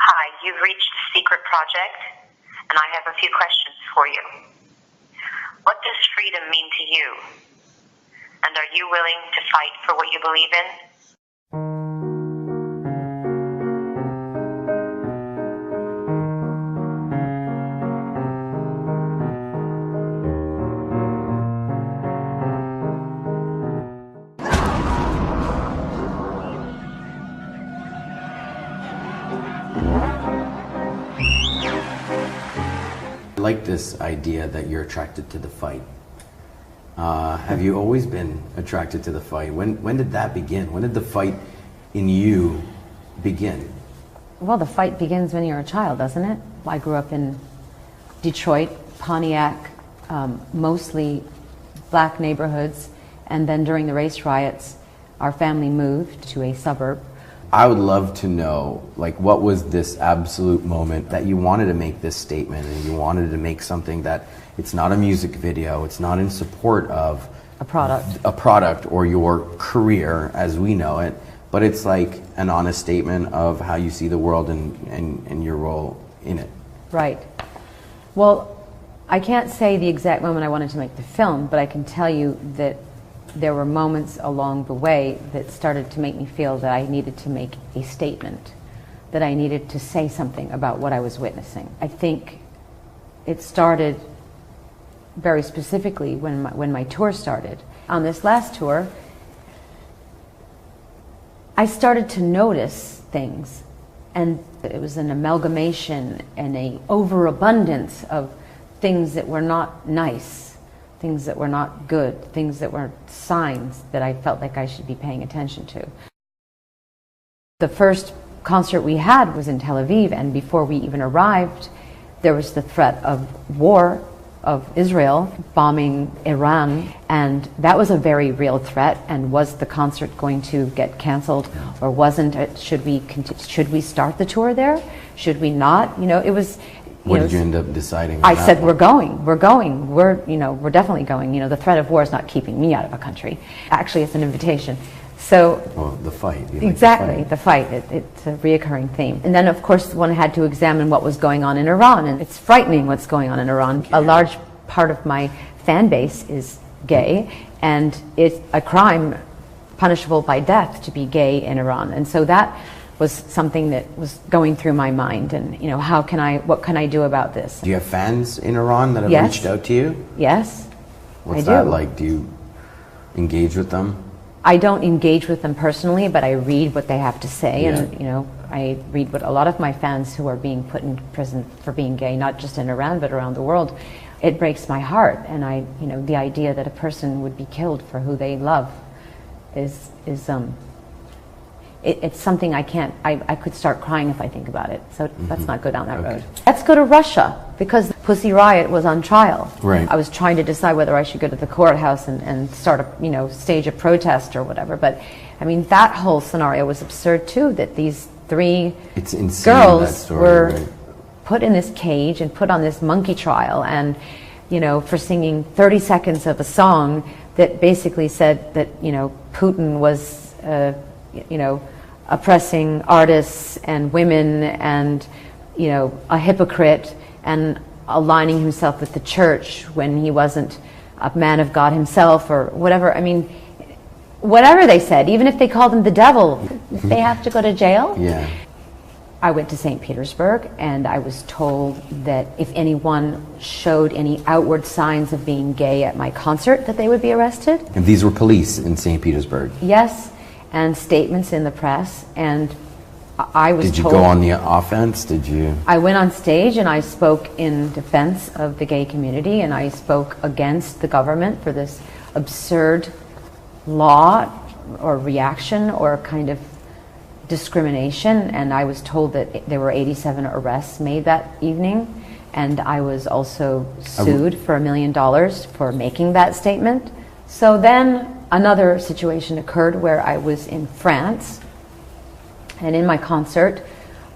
Hi, you've reached the Secret Project, and I have a few questions for you. What does freedom mean to you? And are you willing to fight for what you believe in? I like this idea that you're attracted to the fight. Have you always been attracted to the fight? When did that begin? When did the fight in you begin? Well, the fight begins when you're a child, doesn't it? I grew up in Detroit, Pontiac, mostly black neighborhoods, and then during the race riots, our family moved to a suburb. I would love to know, like, what was this absolute moment that you wanted to make this statement and you wanted to make something that it's not a music video, it's not in support of a product or your career as we know it, but it's like an honest statement of how you see the world and your role in it. Right. Well, I can't say the exact moment I wanted to make the film, but I can tell you that there were moments along the way that started to make me feel that I needed to make a statement, that I needed to say something about what I was witnessing. I think it started very specifically when my tour started. On this last tour, I started to notice things, and it was an amalgamation and an overabundance of things that were not nice, things that were not good, things that were signs that I felt like I should be paying attention to. The first concert we had was in Tel Aviv, and before we even arrived, there was the threat of war, of Israel bombing Iran, and that was a very real threat. And was the concert going to get canceled, or wasn't it? Should we start the tour there? Should we not? You know, it was. What did you end up deciding? I said, we're going, we're definitely going. You know, the threat of war is not keeping me out of a country. Actually, it's an invitation. So, well, the fight. Exactly, the fight. It's a reoccurring theme. And then, of course, one had to examine what was going on in Iran, and it's frightening what's going on in Iran. A large part of my fan base is gay, and it's a crime punishable by death to be gay in Iran. And so that was something that was going through my mind, and you know, what can I do about this? Do you have fans in Iran that have reached out to you? Yes. What's that like? Do you engage with them? I don't engage with them personally, but I read what they have to say, and you know, I read what a lot of my fans who are being put in prison for being gay, not just in Iran but around the world. It breaks my heart, and the idea that a person would be killed for who they love is it's something I could start crying if I think about it. So let's not go down that road. Let's go to Russia, because Pussy Riot was on trial. Right. I was trying to decide whether I should go to the courthouse and start stage a protest or whatever. But I mean, that whole scenario was absurd too, that these three girls were put in this cage and put on this monkey trial, and for singing 30 seconds of a song that basically said that Putin was oppressing artists and women, and a hypocrite, and aligning himself with the church when he wasn't a man of God himself, or whatever. I mean, whatever they said, even if they called him the devil, they have to go to jail. Yeah. I went to St. Petersburg, and I was told that if anyone showed any outward signs of being gay at my concert, that they would be arrested. And these were police in St. Petersburg? Yes, and statements in the press, and I was told... Did you go on the offense? Did you... I went on stage and I spoke in defense of the gay community, and I spoke against the government for this absurd law or reaction or kind of discrimination. And I was told that there were 87 arrests made that evening, and I was also sued for $1 million for making that statement. So then another situation occurred where I was in France, and in my concert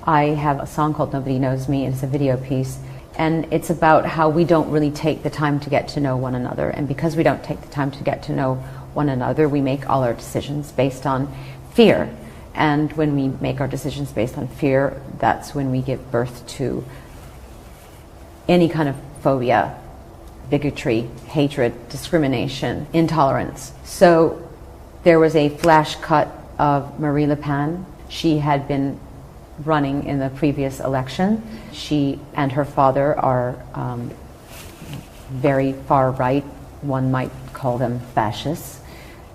I have a song called Nobody Knows Me, and it's a video piece, and it's about how we don't really take the time to get to know one another, and because we don't take the time to get to know one another, we make all our decisions based on fear. And when we make our decisions based on fear, that's when we give birth to any kind of phobia, bigotry, hatred, discrimination, intolerance. So there was a flash cut of Marie Le Pen. She had been running in the previous election. She and her father are very far right. One might call them fascists.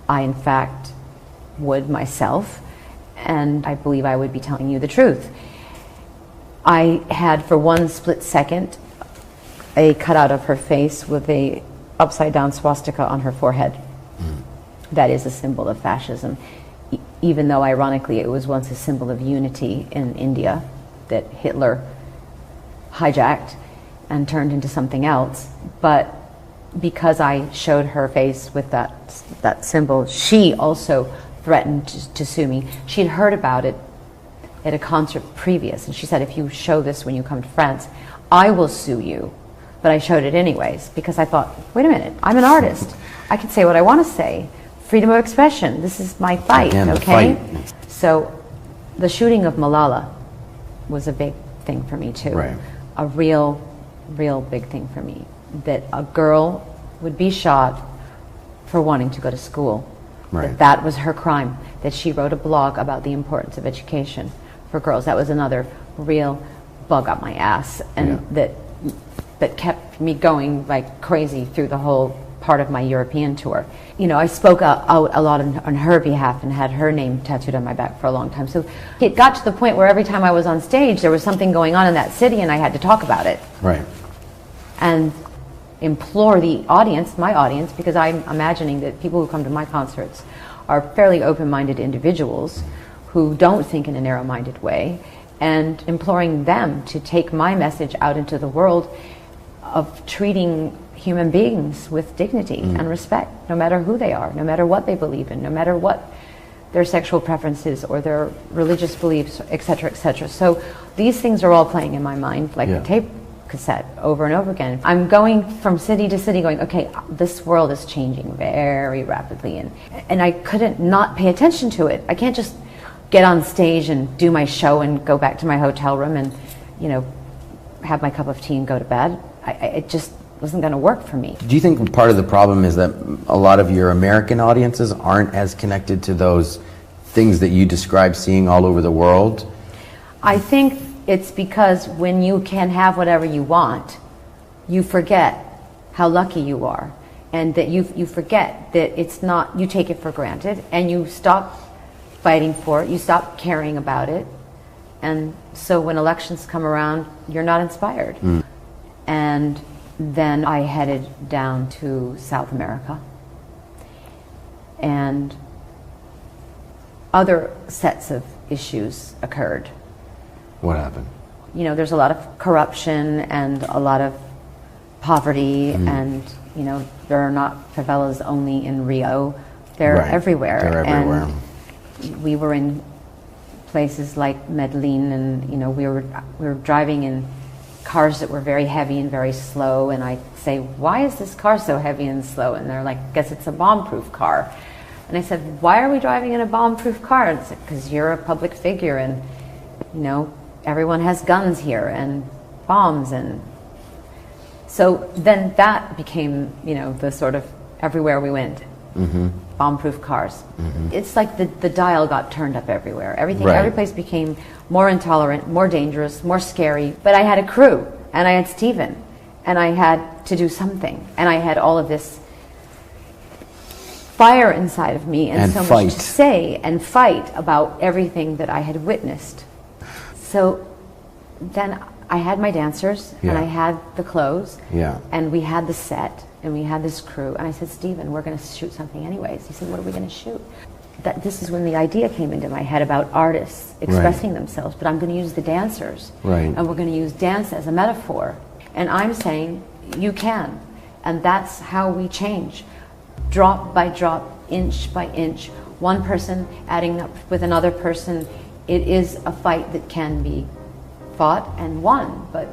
I, in fact, would myself, and I believe I would be telling you the truth. I had, for one split second, a cutout of her face with a upside-down swastika on her forehead. That is a symbol of fascism, even though, ironically, it was once a symbol of unity in India that Hitler hijacked and turned into something else. But because I showed her face with that symbol, she also threatened to sue me. She'd heard about it at a concert previous, and she said, if you show this when you come to France, I will sue you. But I showed it anyways, because I thought, wait a minute, I'm an artist. I can say what I want to say. Freedom of expression, this is my fight, Again, okay? the fight. So the shooting of Malala was a big thing for me too. Right. A real big thing for me. That a girl would be shot for wanting to go to school. Right. That was her crime. That she wrote a blog about the importance of education for girls. That was another real bug up my ass, and that kept me going like crazy through the whole part of my European tour. You know, I spoke out a lot on her behalf and had her name tattooed on my back for a long time. So it got to the point where every time I was on stage, there was something going on in that city and I had to talk about it. Right. And implore the audience, my audience, because I'm imagining that people who come to my concerts are fairly open-minded individuals who don't think in a narrow-minded way, and imploring them to take my message out into the world of treating human beings with dignity and respect, no matter who they are, no matter what they believe in, no matter what their sexual preferences or their religious beliefs, etc., etc. So these things are all playing in my mind like a tape cassette over and over again. I'm going from city to city going, okay, this world is changing very rapidly, and I couldn't not pay attention to it. I can't just get on stage and do my show and go back to my hotel room and, you know, have my cup of tea and go to bed. It just wasn't going to work for me. Do you think part of the problem is that a lot of your American audiences aren't as connected to those things that you describe seeing all over the world? I think it's because when you can have whatever you want, you forget how lucky you are, and that you forget that it's not, you take it for granted, and you stop fighting for it, you stop caring about it, and so when elections come around, you're not inspired. And then I headed down to South America, and other sets of issues occurred. What happened? You know, there's a lot of corruption and a lot of poverty, and, you know, there are not favelas only in Rio, they're everywhere. They're everywhere. And we were in places like Medellin, and, you know, we were driving in cars that were very heavy and very slow, and I say, why is this car so heavy and slow? And they're like, guess it's a bomb-proof car. And I said, why are we driving in a bomb-proof car? And it's like, because you're a public figure, and, you know, everyone has guns here and bombs. And so then that became, you know, the sort of everywhere we went, bomb-proof cars. It's like the dial got turned up everywhere. Everything, every place became more intolerant, more dangerous, more scary. But I had a crew, and I had Stephen, and I had to do something, and I had all of this fire inside of me, and so much to say and fight about everything that I had witnessed. So then I had my dancers, and I had the clothes, and we had the set, and we had this crew, and I said, Stephen, we're going to shoot something anyways. He said, what are we going to shoot? This is when the idea came into my head about artists expressing themselves, but I'm going to use the dancers, and we're going to use dance as a metaphor. And I'm saying, you can, and that's how we change. Drop by drop, inch by inch, one person adding up with another person. It is a fight that can be fought and won, but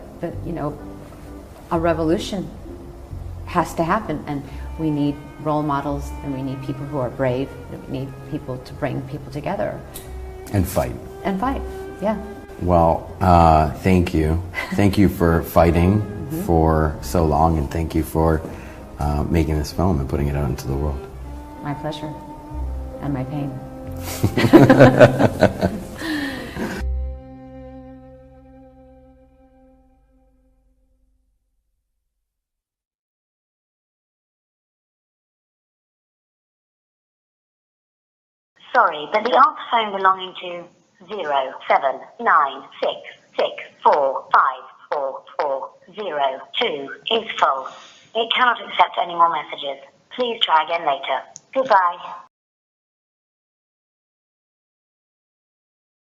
you know, a revolution has to happen, and we need role models, and we need people who are brave, and we need people to bring people together. And fight. And fight, yeah. Well, thank you. Thank you for fighting for so long, and thank you for making this film and putting it out into the world. My pleasure. And my pain. Sorry, but the answer phone belonging to 07966454402 is full. It cannot accept any more messages. Please try again later. Goodbye.